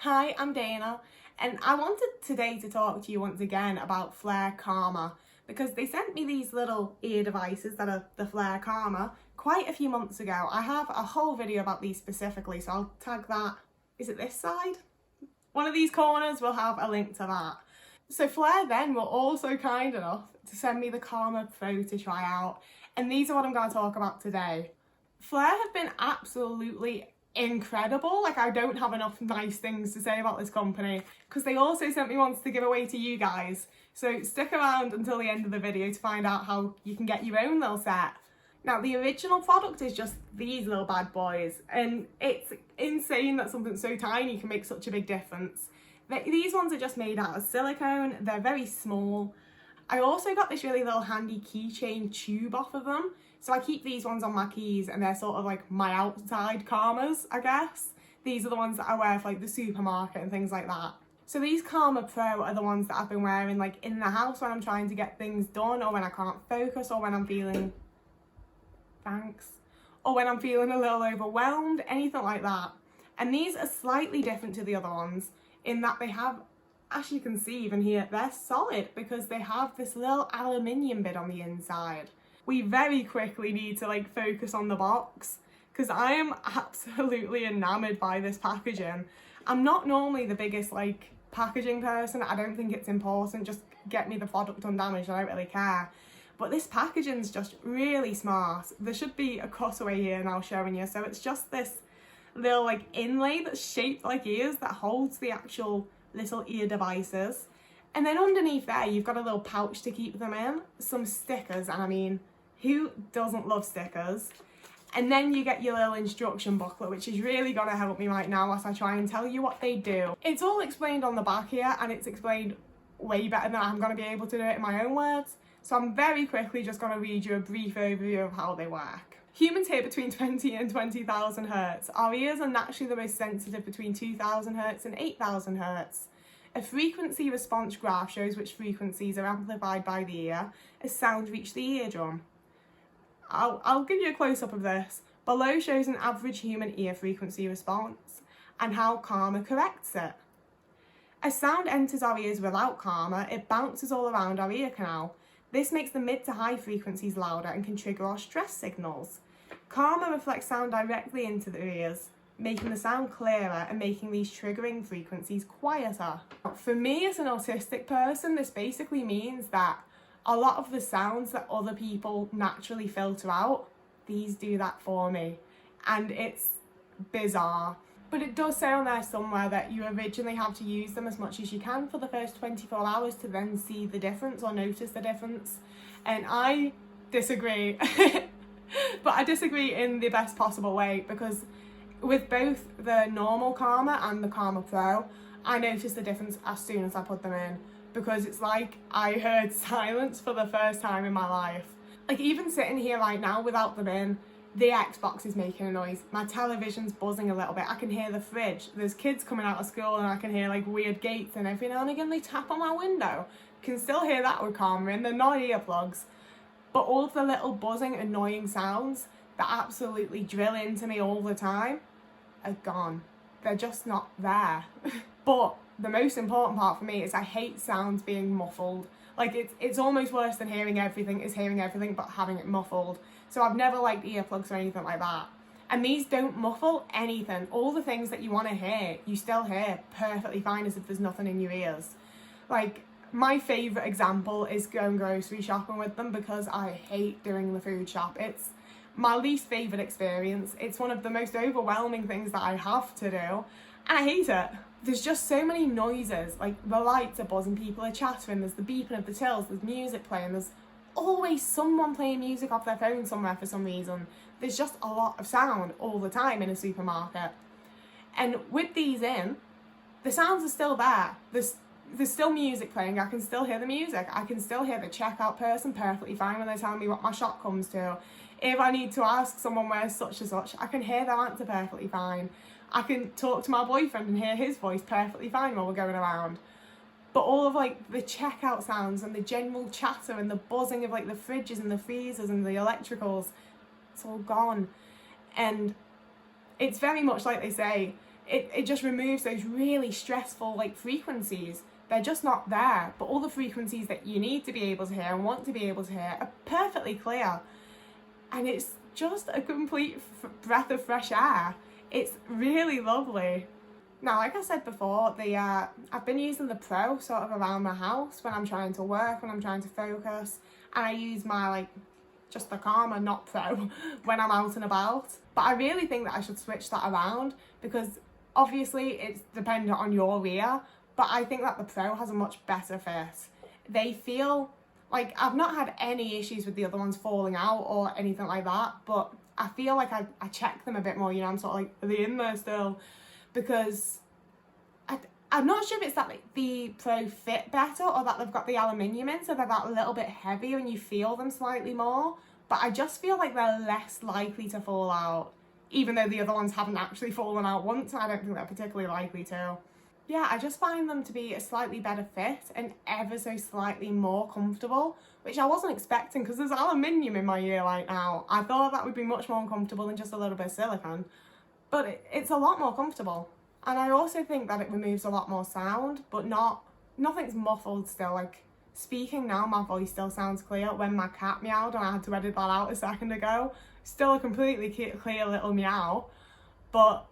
Hi, I'm Dana, and I wanted today to talk to you once again about Flare Calmer because they sent me these little ear devices that are the Flare Calmer quite a few months ago. I have a whole video about these specifically, so I'll tag that. Is it this side? One of these corners will have a link to that. So Flare then were also kind enough to send me the Calmer Pro to try out, and these are what I'm going to talk about today. Flare have been absolutely incredible. Like, I don't have enough nice things to say about this company because they also sent me ones to give away to you guys. So stick around until the end of the video to find out how you can get your own little set. Now, the original product is just these little bad boys, and it's insane that something so tiny can make such a big difference. These ones are just made out of silicone, they're very small. I also got this really little handy keychain tube off of them, so I keep these ones on my keys and they're sort of like my outside Calmers, I guess. These are the ones that I wear for like the supermarket and things like that. So these Calmer Pro are the ones that I've been wearing like in the house when I'm trying to get things done, or when I can't focus, or when I'm feeling or when I'm feeling a little overwhelmed, anything like that. And these are slightly different to the other ones in that they have, as you can see even here, they're solid because they have this little aluminium bit on the inside. We very quickly need to like focus on the box because I am absolutely enamored by this packaging. I'm not normally the biggest like packaging person. I don't think it's important. Just get me the product undamaged. I don't really care. But this packaging's just really smart. There should be a cutaway here now showing you. So it's just this little like inlay that's shaped like ears that holds the actual little ear devices. And then underneath there, you've got a little pouch to keep them in. Some stickers, and I mean, who doesn't love stickers? And then you get your little instruction booklet, which is really gonna help me right now as I try and tell you what they do. It's all explained on the back here, and it's explained way better than I'm gonna be able to do it in my own words. So I'm very quickly just gonna read you a brief overview of how they work. Humans hear between 20 and 20,000 hertz. Our ears are naturally the most sensitive between 2,000 hertz and 8,000 hertz. A frequency response graph shows which frequencies are amplified by the ear as sound reach the eardrum. I'll give you a close-up of this. Below shows an average human ear frequency response and how Calmer corrects it. As sound enters our ears without Calmer, it bounces all around our ear canal. This makes the mid to high frequencies louder and can trigger our stress signals. Calmer reflects sound directly into the ears, making the sound clearer and making these triggering frequencies quieter. For me as an autistic person, this basically means that a lot of the sounds that other people naturally filter out, these do that for me. And it's bizarre. But it does say on there somewhere that you originally have to use them as much as you can for the first 24 hours to then see the difference or notice the difference. And I disagree. But I disagree in the best possible way, because with both the normal Calmer and the Calmer Pro, I noticed the difference as soon as I put them in, because it's like I heard silence for the first time in my life. Like, even sitting here right now without them in, the Xbox is making a noise, my television's buzzing a little bit, I can hear the fridge, there's kids coming out of school and I can hear like weird gates, and every now and again they tap on my window. Can still hear that with Calmer in, they're not earplugs. But all of the little buzzing, annoying sounds that absolutely drill into me all the time are gone. They're just not there. But the most important part for me is I hate sounds being muffled. Like, it's almost worse than hearing everything is hearing everything but having it muffled. So I've never liked earplugs or anything like that. And these don't muffle anything. All the things that you want to hear, you still hear perfectly fine as if there's nothing in your ears. Like, my favourite example is going grocery shopping with them, because I hate doing the food shop. It's my least favourite experience. It's one of the most overwhelming things that I have to do, and I hate it. There's just so many noises, like the lights are buzzing, people are chattering, there's the beeping of the tills, there's music playing, there's always someone playing music off their phone somewhere for some reason. There's just a lot of sound all the time in a supermarket. And with these in, the sounds are still there. There's still music playing, I can still hear the music, I can still hear the checkout person perfectly fine when they tell me what my shop comes to. If I need to ask someone where's such and such, I can hear their answer perfectly fine. I can talk to my boyfriend and hear his voice perfectly fine while we're going around. But all of like the checkout sounds and the general chatter and the buzzing of like the fridges and the freezers and the electricals, it's all gone. And it's very much like they say, it just removes those really stressful like frequencies. They're just not there, but all the frequencies that you need to be able to hear and want to be able to hear are perfectly clear. And it's just a complete breath of fresh air. It's really lovely. Now, like I said before, I've been using the Pro sort of around my house when I'm trying to work, when I'm trying to focus, and I use my just the Calmer, not Pro, when I'm out and about. But I really think that I should switch that around, because obviously it's dependent on your ear, but I think that the Pro has a much better fit. They feel like, I've not had any issues with the other ones falling out or anything like that, but I feel like I check them a bit more, you know, I'm sort of like, are they in there still? Because I'm not sure if it's that like the Pro fit better or that they've got the aluminium in, so they're that little bit heavier and you feel them slightly more, but I just feel like they're less likely to fall out, even though the other ones haven't actually fallen out once. I don't think they're particularly likely to. Yeah, I just find them to be a slightly better fit and ever so slightly more comfortable, which I wasn't expecting because there's aluminium in my ear right now. I thought that would be much more uncomfortable than just a little bit of silicone, but it's a lot more comfortable. And I also think that it removes a lot more sound, but nothing's muffled still. Like, speaking now, my voice still sounds clear. When my cat meowed and I had to edit that out a second ago, still a completely clear little meow, but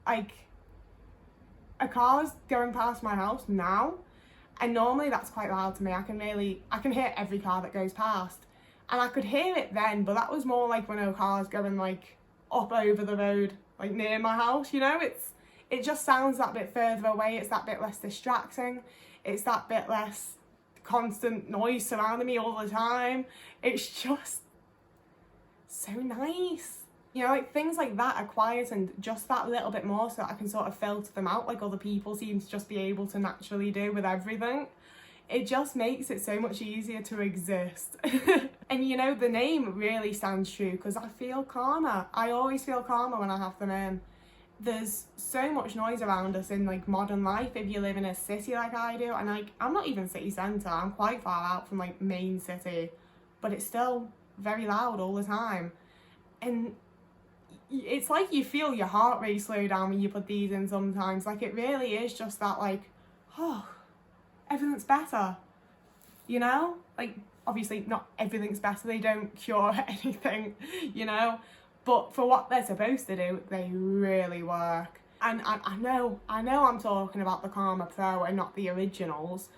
like, a car's going past my house now, and normally that's quite loud to me. I can hear every car that goes past, and I could hear it then, but that was more like when a car's going like up over the road, like near my house, you know. It just sounds that bit further away. It's that bit less distracting. It's that bit less constant noise surrounding me all the time. It's just so nice. You know, like things like that are quietened just that little bit more so that I can sort of filter them out like other people seem to just be able to naturally do with everything. It just makes it so much easier to exist. And you know, the name really stands true because I feel calmer. I always feel calmer when I have them in. There's so much noise around us in like modern life if you live in a city like I do, and like I'm not even city centre, I'm quite far out from like main city, but it's still very loud all the time. And it's like you feel your heart rate slow down when you put these in sometimes. Like, it really is just that like, oh, everything's better, you know? Like, obviously not everything's better, they don't cure anything, you know? But for what they're supposed to do, they really work. And I know I'm talking about the Calmer Pro and not the originals,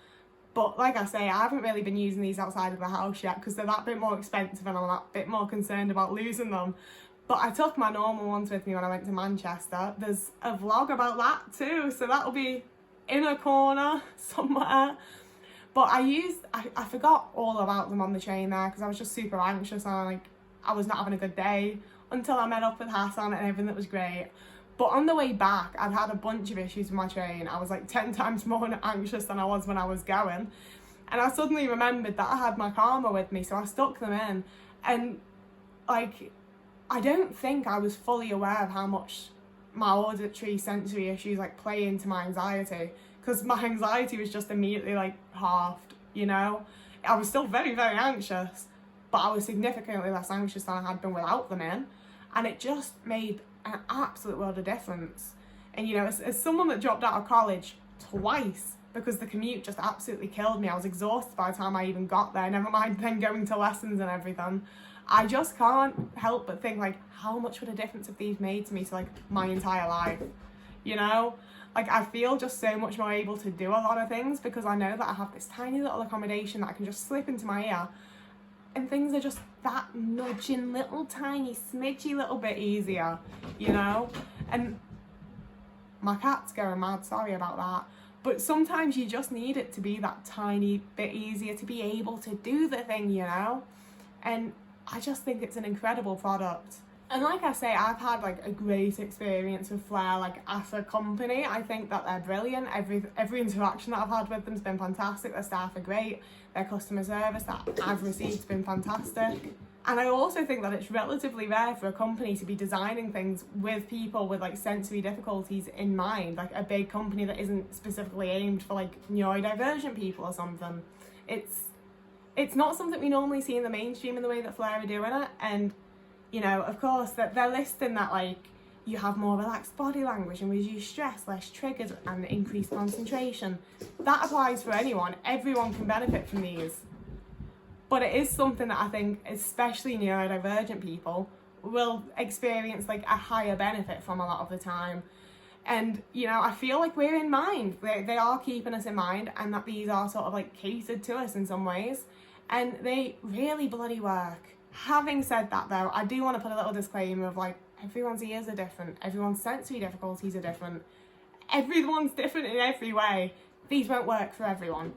but like I say, I haven't really been using these outside of the house yet because they're that bit more expensive and I'm that bit more concerned about losing them. But I took my normal ones with me when I went to Manchester. There's a vlog about that too, so that'll be in a corner somewhere. But I forgot all about them on the train there because I was just super anxious and I was not having a good day until I met up with Hassan and everything. That was great. But on the way back, I'd had a bunch of issues with my train. I was like 10 times more anxious than I was when I was going. And I suddenly remembered that I had my Calmer with me, so I stuck them in. And like, I don't think I was fully aware of how much my auditory sensory issues like play into my anxiety, because my anxiety was just immediately like halved, you know. I was still very, very anxious, but I was significantly less anxious than I had been without them in, and it just made an absolute world of difference. And you know, as someone that dropped out of college twice because the commute just absolutely killed me, I was exhausted by the time I even got there, never mind then going to lessons and everything. I just can't help but think like, how much would a difference have these made to me to like my entire life, you know? Like, I feel just so much more able to do a lot of things because I know that I have this tiny little accommodation that I can just slip into my ear, and things are just that nudging little tiny smidgy little bit easier, you know? And my cat's going mad, sorry about that. But sometimes you just need it to be that tiny bit easier to be able to do the thing, you know? And I just think it's an incredible product. And like I say, I've had like a great experience with Flair, like as a company. I think that they're brilliant. Every interaction that I've had with them's been fantastic. Their staff are great. Their customer service that I've received has been fantastic. And I also think that it's relatively rare for a company to be designing things with people with like sensory difficulties in mind, like a big company that isn't specifically aimed for like neurodivergent people or something. It's not something we normally see in the mainstream in the way that Flair are doing it. And, you know, of course, that they're listing that, like, you have more relaxed body language and reduced stress, less triggers and increased concentration. That applies for anyone. Everyone can benefit from these. But it is something that I think, especially neurodivergent people, will experience like a higher benefit from a lot of the time. And, you know, I feel like we're in mind. They are keeping us in mind, and that these are sort of like catered to us in some ways. And they really bloody work. Having said that though, I do want to put a little disclaimer of like, everyone's ears are different. Everyone's sensory difficulties are different. Everyone's different in every way. These won't work for everyone.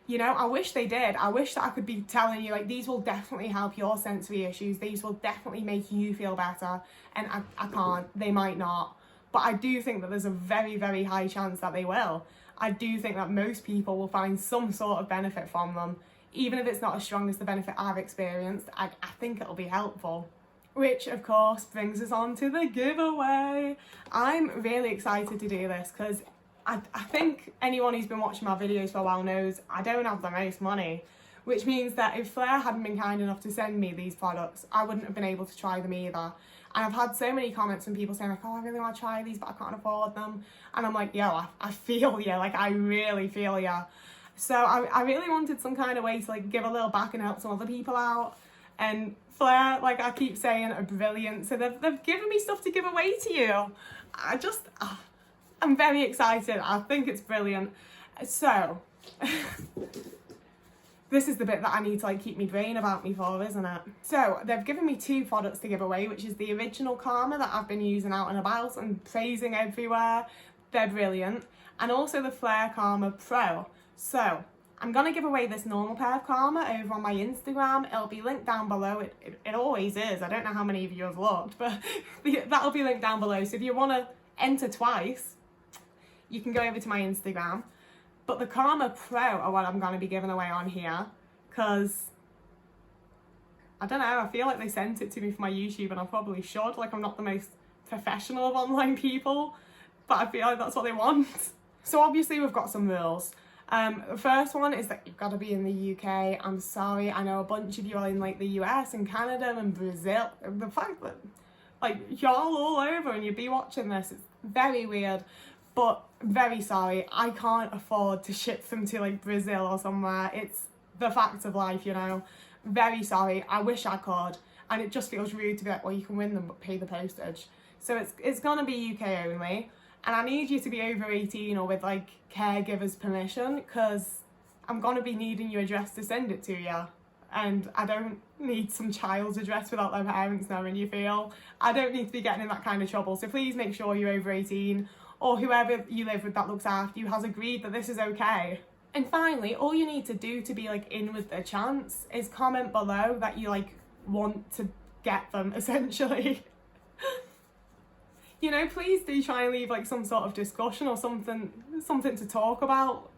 You know, I wish they did. I wish that I could be telling you, like, these will definitely help your sensory issues. These will definitely make you feel better. And I can't. They might not. But I do think that there's a very, very high chance that they will. I do think that most people will find some sort of benefit from them. Even if it's not as strong as the benefit I've experienced, I think it'll be helpful. Which, of course, brings us on to the giveaway. I'm really excited to do this because I think anyone who's been watching my videos for a while knows I don't have the most money, which means that if Flair hadn't been kind enough to send me these products, I wouldn't have been able to try them either. And I've had so many comments from people saying like, oh, I really want to try these, but I can't afford them. And I'm like, yo, I feel you, like I really feel you. So I really wanted some kind of way to like give a little back and help some other people out. And Flair, like I keep saying, are brilliant. So they've given me stuff to give away to you. I'm very excited. I think it's brilliant. So, this is the bit that I need to like keep me brain about me for, isn't it? So, they've given me 2 products to give away, which is the original Calmer that I've been using out and about and praising everywhere. They're brilliant. And also the Flair Calmer Pro. So, I'm going to give away this normal pair of Calmer over on my Instagram. It'll be linked down below. It always is. I don't know how many of you have looked, but that'll be linked down below. So, if you want to enter twice, you can go over to my Instagram. But the Calmer Pro are what I'm going to be giving away on here, because I don't know, I feel like they sent it to me for my YouTube, and I probably should. Like, I'm not the most professional of online people, but I feel like that's what they want. So obviously we've got some rules. The first one is that you've got to be in the UK. I'm sorry, I know a bunch of you are in like the US and Canada and Brazil. The fact that like you're all over and you'd be watching this, it's very weird. But very sorry, I can't afford to ship them to like Brazil or somewhere. It's the fact of life, you know. Very sorry, I wish I could. And it just feels rude to be like, well, you can win them but pay the postage. So it's gonna be UK only. And I need you to be over 18 or with like caregivers' permission, because I'm gonna be needing your address to send it to you. And I don't need some child's address without their parents knowing, you feel. I don't need to be getting in that kind of trouble. So please make sure you're over 18. Or whoever you live with that looks after you has agreed that this is okay. And finally, all you need to do to be like in with the chance is comment below that you like want to get them, essentially. You know, please do try and leave like some sort of discussion or something to talk about.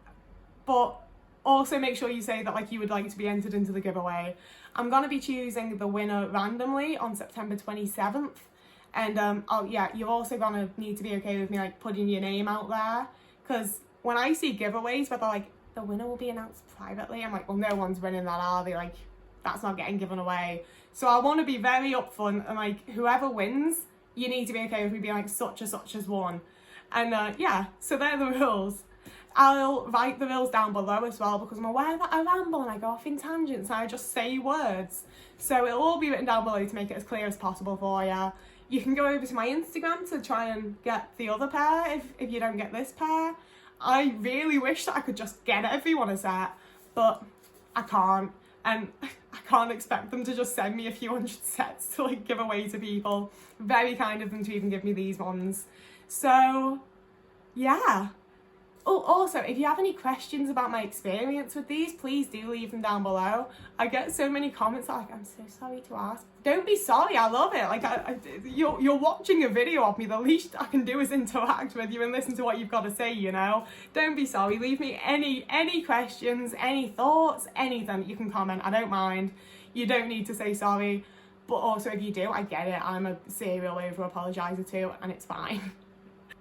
But also make sure you say that like you would like to be entered into the giveaway. I'm gonna be choosing the winner randomly on September 27th. And oh yeah, you're also gonna need to be okay with me like putting your name out there, because when I see giveaways where they're like, the winner will be announced privately, I'm like, well, no one's winning that, are they? Like, that's not getting given away. So I want to be very upfront and like, whoever wins, you need to be okay with me being like, such as won. And yeah, so they're the rules. I'll write the rules down below as well, because I'm aware that I ramble and I go off in tangents and I just say words. So it'll all be written down below to make it as clear as possible for you. You can go over to my Instagram to try and get the other pair if you don't get this pair. I really wish that I could just get everyone a set, but I can't. And I can't expect them to just send me a few hundred sets to like give away to people. Very kind of them to even give me these ones. So yeah. Oh, also, if you have any questions about my experience with these, please do leave them down below. I get so many comments like, I'm so sorry to ask. Don't be sorry, I love it. Like, you're watching a video of me, the least I can do is interact with you and listen to what you've got to say, you know? Don't be sorry, leave me any questions, any thoughts, anything. You can comment, I don't mind. You don't need to say sorry. But also, if you do, I get it. I'm a serial over-apologiser too, and it's fine.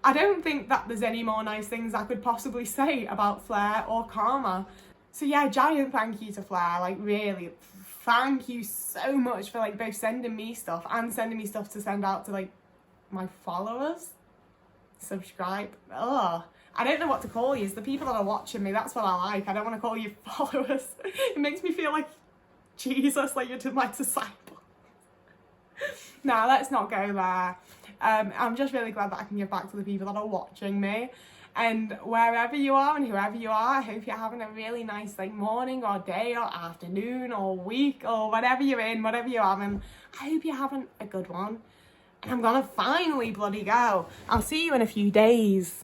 I don't think that there's any more nice things I could possibly say about Flair or Calmer. So yeah, giant thank you to Flair, like really, thank you so much for like both sending me stuff and sending me stuff to send out to like my followers, subscribe. Ugh. I don't know what to call you. It's the people that are watching me. That's what I like. I don't want to call you followers. It makes me feel like Jesus, like you're my disciple. No, let's not go there. I'm just really glad that I can give back to the people that are watching me. And wherever you are and whoever you are, I hope you're having a really nice like morning or day or afternoon or week or whatever you're in, whatever you're having. I hope you're having a good one. And I'm gonna finally bloody go. I'll see you in a few days.